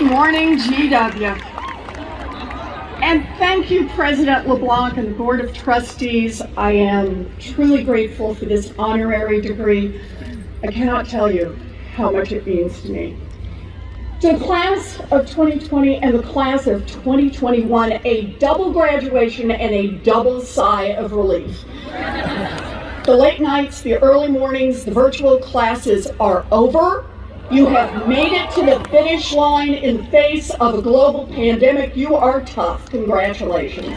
Good morning, GW. And thank you, President LeBlanc and the Board of Trustees. I am truly grateful for this honorary degree. I cannot tell you how much it means to me. To the class of 2020 and the class of 2021, a double graduation and a double sigh of relief. The late nights, the early mornings, the virtual classes are over. You have made it to the finish line in the face of a global pandemic. You are tough. Congratulations.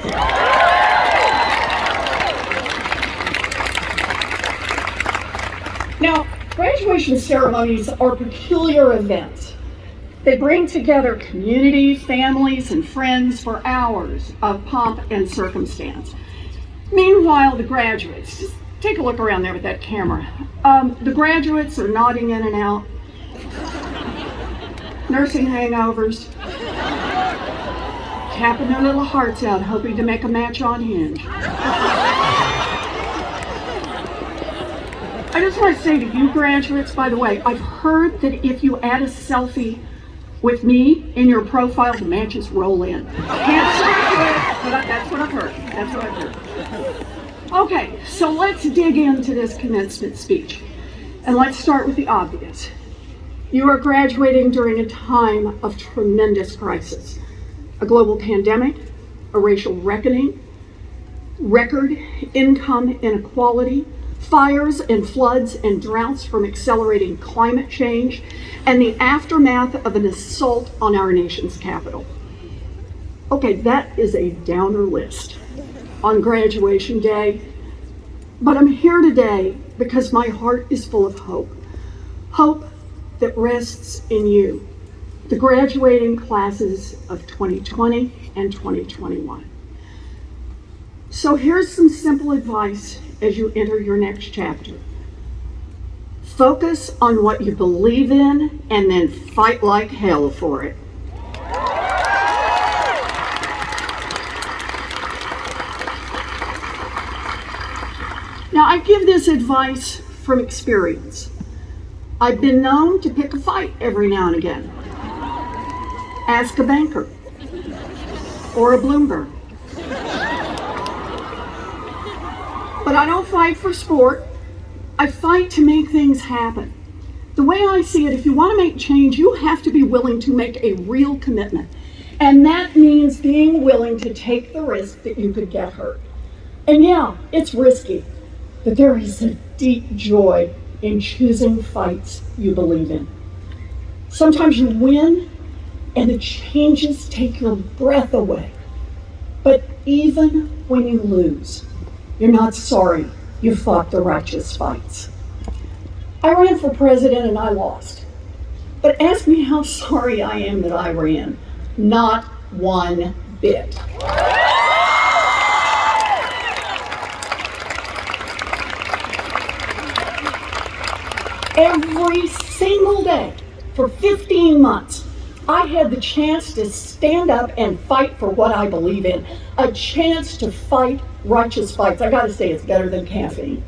Now, graduation ceremonies are peculiar events. They bring together community, families, and friends for hours of pomp and circumstance. Meanwhile, the graduates, just take a look around there with that camera. The graduates are nodding in and out, nursing hangovers, tapping their little hearts out, hoping to make a match on Hinge. I just want to say to you graduates, by the way, I've heard that if you add a selfie with me in your profile, the matches roll in. Can't say it, but that's what I've heard. That's what I've heard. Okay, so let's dig into this commencement speech. And let's start with the obvious. You are graduating during a time of tremendous crisis. A global pandemic, a racial reckoning, record income inequality, fires and floods and droughts from accelerating climate change, and the aftermath of an assault on our nation's capital. Okay, that is a downer list on graduation day, but I'm here today because my heart is full of hope. Hope that rests in you, the graduating classes of 2020 and 2021. So here's some simple advice as you enter your next chapter. Focus on what you believe in and then fight like hell for it. Now, I give this advice from experience. I've been known to pick a fight every now and again. Ask a banker or a Bloomberg. But I don't fight for sport. I fight to make things happen. The way I see it, if you want to make change, you have to be willing to make a real commitment. And that means being willing to take the risk that you could get hurt. And yeah, it's risky, but there is a deep joy in choosing fights you believe in. Sometimes you win and the changes take your breath away. But even when you lose, you're not sorry you fought the righteous fights. I ran for president and I lost. But ask me how sorry I am that I ran. Not one bit. Every single day for 15 months, I had the chance to stand up and fight for what I believe in. A chance to fight righteous fights. I gotta say, it's better than caffeine.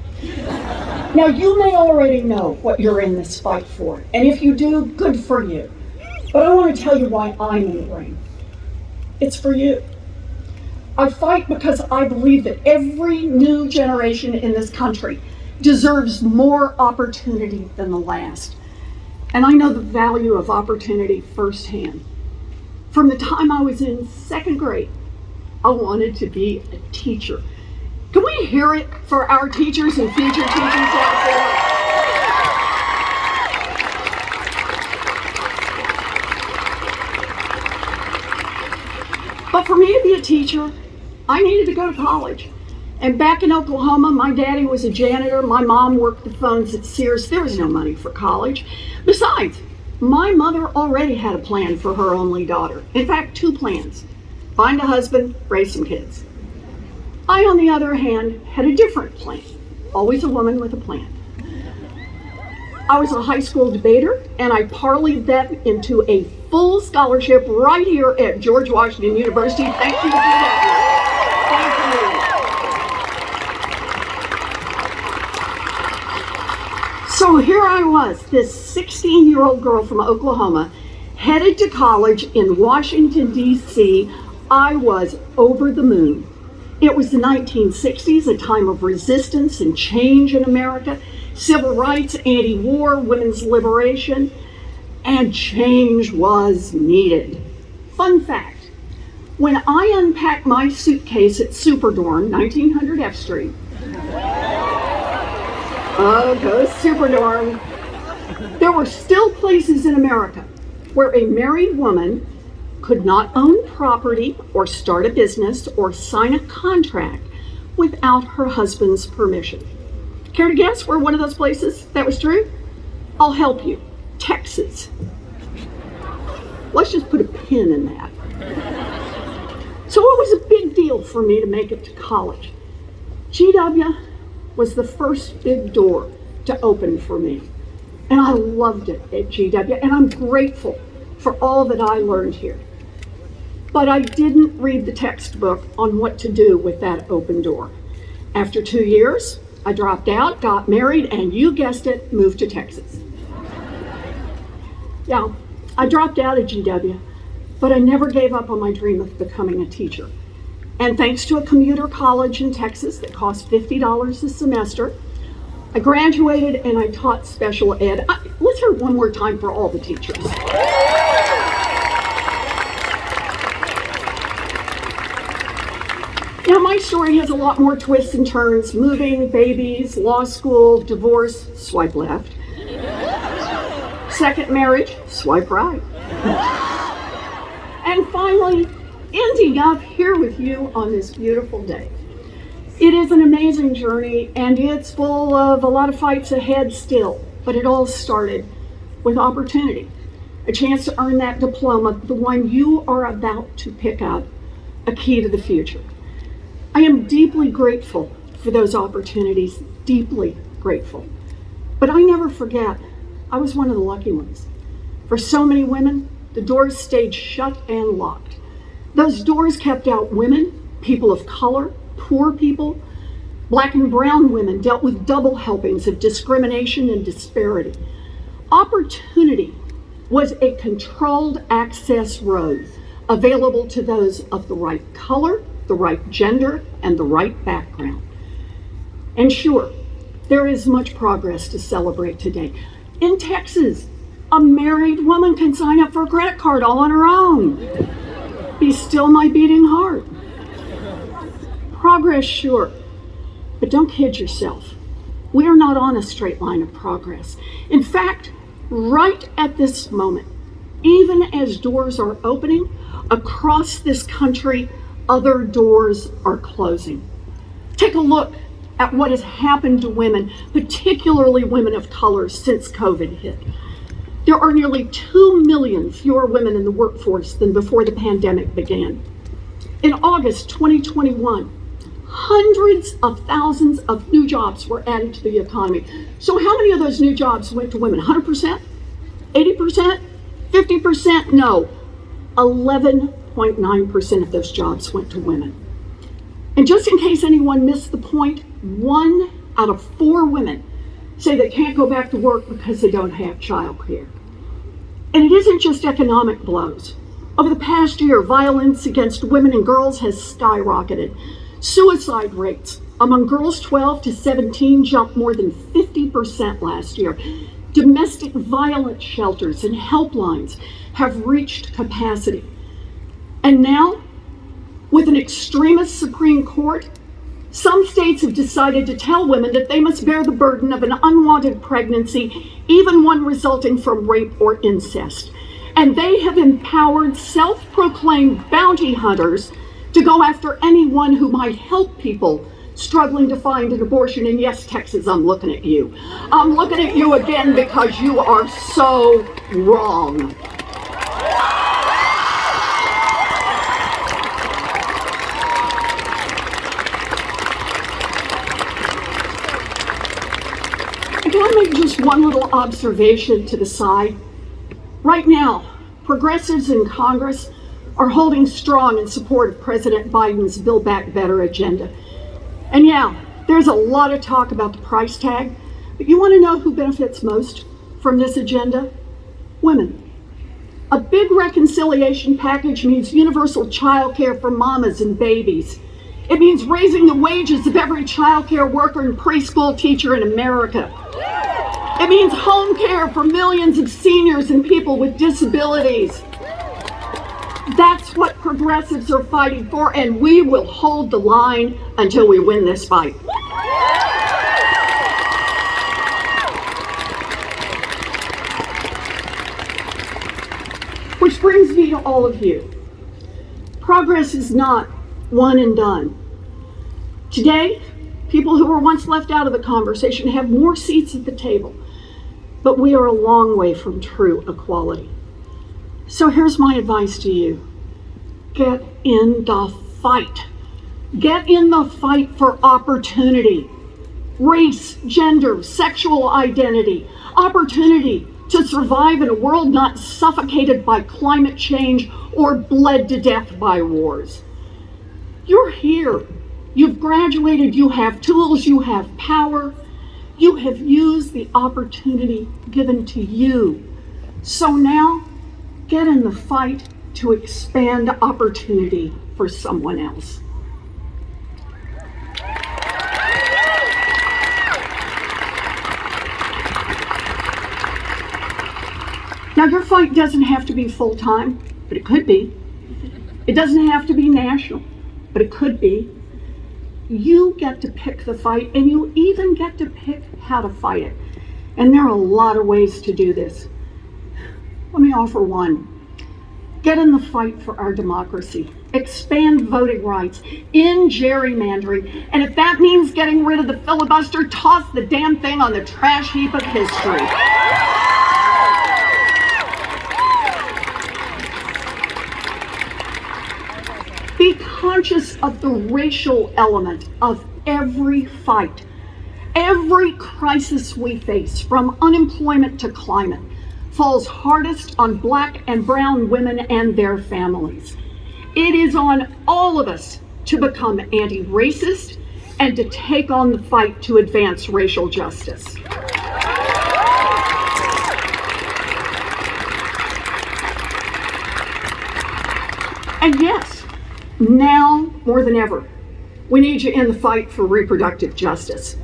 Now, you may already know what you're in this fight for, and if you do, good for you. But I want to tell you why I'm in the ring. It's for you. I fight because I believe that every new generation in this country deserves more opportunity than the last. And I know the value of opportunity firsthand. From the time I was in second grade, I wanted to be a teacher. Can we hear it for our teachers and future teachers out there? But for me to be a teacher, I needed to go to college. And back in Oklahoma, my daddy was a janitor. My mom worked the phones at Sears. There was no money for college. Besides, my mother already had a plan for her only daughter. In fact, 2 plans. Find a husband, raise some kids. I, on the other hand, had a different plan. Always a woman with a plan. I was a high school debater, and I parlayed that into a full scholarship right here at George Washington University. Thank you for that. Thank you. So here I was, this 16-year-old girl from Oklahoma, headed to college in Washington, D.C., I was over the moon. It was the 1960s, a time of resistance and change in America, civil rights, anti-war, women's liberation, and change was needed. Fun fact, when I unpacked my suitcase at Superdorm, 1900 F Street, oh, go Superdorm, there were still places in America where a married woman could not own property or start a business or sign a contract without her husband's permission. Care to guess where one of those places that was true? I'll help you. Texas. Let's just put a pin in that. So it was a big deal for me to make it to college. GW was the first big door to open for me. And I loved it at GW, and I'm grateful for all that I learned here. But I didn't read the textbook on what to do with that open door. After 2 years, I dropped out, got married, and you guessed it, moved to Texas. Yeah, I dropped out of GW, but I never gave up on my dream of becoming a teacher. And thanks to a commuter college in Texas that cost $50 a semester, I graduated and I taught special ed. Let's hear it one more time for all the teachers. Now, my story has a lot more twists and turns: moving, babies, law school, divorce, swipe left. Second marriage, swipe right. And finally, ending up here with you on this beautiful day. It is an amazing journey, and it's full of a lot of fights ahead still, but it all started with opportunity, a chance to earn that diploma, the one you are about to pick up, a key to the future. I am deeply grateful for those opportunities, deeply grateful. But I never forget, I was one of the lucky ones. For so many women, the doors stayed shut and locked. Those doors kept out women, people of color, poor people. Black and brown women dealt with double helpings of discrimination and disparity. Opportunity was a controlled access road available to those of the right color, the right gender, and the right background. And sure, there is much progress to celebrate today. In Texas, a married woman can sign up for a credit card all on her own. Be still my beating heart. Progress, sure, but don't kid yourself. We are not on a straight line of progress. In fact, right at this moment, even as doors are opening across this country, other doors are closing. Take a look at what has happened to women, particularly women of color, since COVID hit. There are nearly 2 million fewer women in the workforce than before the pandemic began. In August 2021, hundreds of thousands of new jobs were added to the economy. So how many of those new jobs went to women? 100%? 80%? 50%? No. 11.9% of those jobs went to women. And just in case anyone missed the point, 1 out of 4 women say they can't go back to work because they don't have childcare. And it isn't just economic blows. Over the past year, violence against women and girls has skyrocketed. Suicide rates among girls 12 to 17 jumped more than 50% last year. Domestic violence shelters and helplines have reached capacity. And now, with an extremist Supreme Court, some states have decided to tell women that they must bear the burden of an unwanted pregnancy, even one resulting from rape or incest. And they have empowered self-proclaimed bounty hunters to go after anyone who might help people struggling to find an abortion. And yes, Texas, I'm looking at you. I'm looking at you again because you are so wrong. I want to make just one little observation to the side. Right now, progressives in Congress are holding strong in support of President Biden's Build Back Better agenda. And yeah, there's a lot of talk about the price tag, but you want to know who benefits most from this agenda? Women. A big reconciliation package means universal child care for mamas and babies. It means raising the wages of every child care worker and preschool teacher in America. It means home care for millions of seniors and people with disabilities. That's what progressives are fighting for, and we will hold the line until we win this fight. Which brings me to all of you. Progress is not one and done. Today, people who were once left out of the conversation have more seats at the table, but we are a long way from true equality. So here's my advice to you. Get in the fight. Get in the fight for opportunity. Race, gender, sexual identity, opportunity to survive in a world not suffocated by climate change or bled to death by wars. You're here. You've graduated. You have tools. You have power. You have used the opportunity given to you. So now, get in the fight to expand opportunity for someone else. Now, your fight doesn't have to be full-time, but it could be. It doesn't have to be national, but it could be. You get to pick the fight, and you even get to pick how to fight it. And there are a lot of ways to do this. Let me offer one. Get in the fight for our democracy. Expand voting rights. End gerrymandering. And if that means getting rid of the filibuster, toss the damn thing on the trash heap of history. Be conscious of the racial element of every fight. Every crisis we face, from unemployment to climate, falls hardest on Black and brown women and their families. It is on all of us to become anti-racist and to take on the fight to advance racial justice. And yes, now more than ever, we need you in the fight for reproductive justice.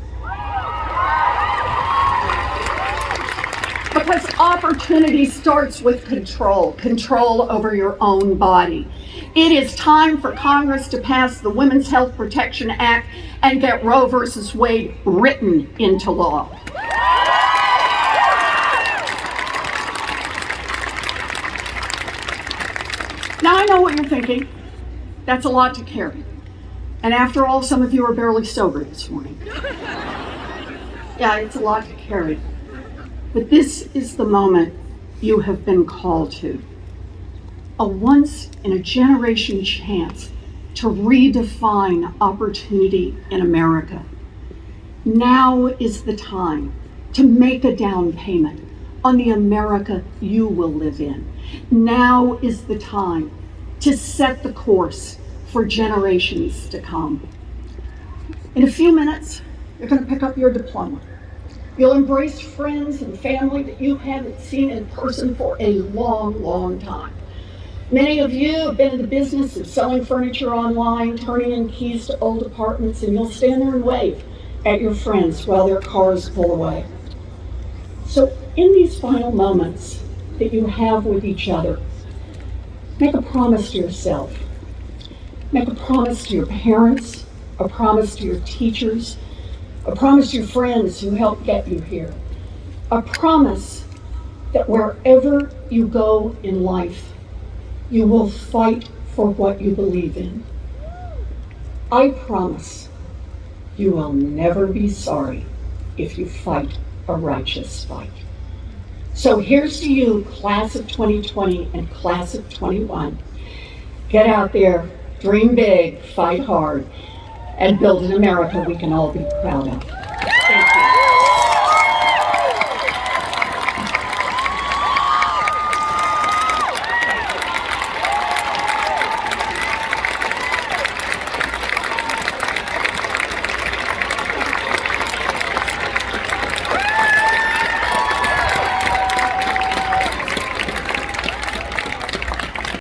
Because opportunity starts with control over your own body. It is time for Congress to pass the Women's Health Protection Act and get Roe versus Wade written into law. Now, I know what you're thinking. That's a lot to carry. And after all, some of you are barely sober this morning. Yeah, it's a lot to carry. But this is the moment you have been called to. A once-in-a-generation chance to redefine opportunity in America. Now is the time to make a down payment on the America you will live in. Now is the time to set the course for generations to come. In a few minutes, you're going to pick up your diploma. You'll embrace friends and family that you haven't seen in person for a long, long time. Many of you have been in the business of selling furniture online, turning in keys to old apartments, and you'll stand there and wave at your friends while their cars pull away. So in these final moments that you have with each other, make a promise to yourself. Make a promise to your parents, a promise to your teachers, a promise to your friends who helped get you here. A promise that wherever you go in life, you will fight for what you believe in. I promise you will never be sorry if you fight a righteous fight. So here's to you, class of 2020 and class of 21. Get out there, dream big, fight hard, and build an America we can all be proud of.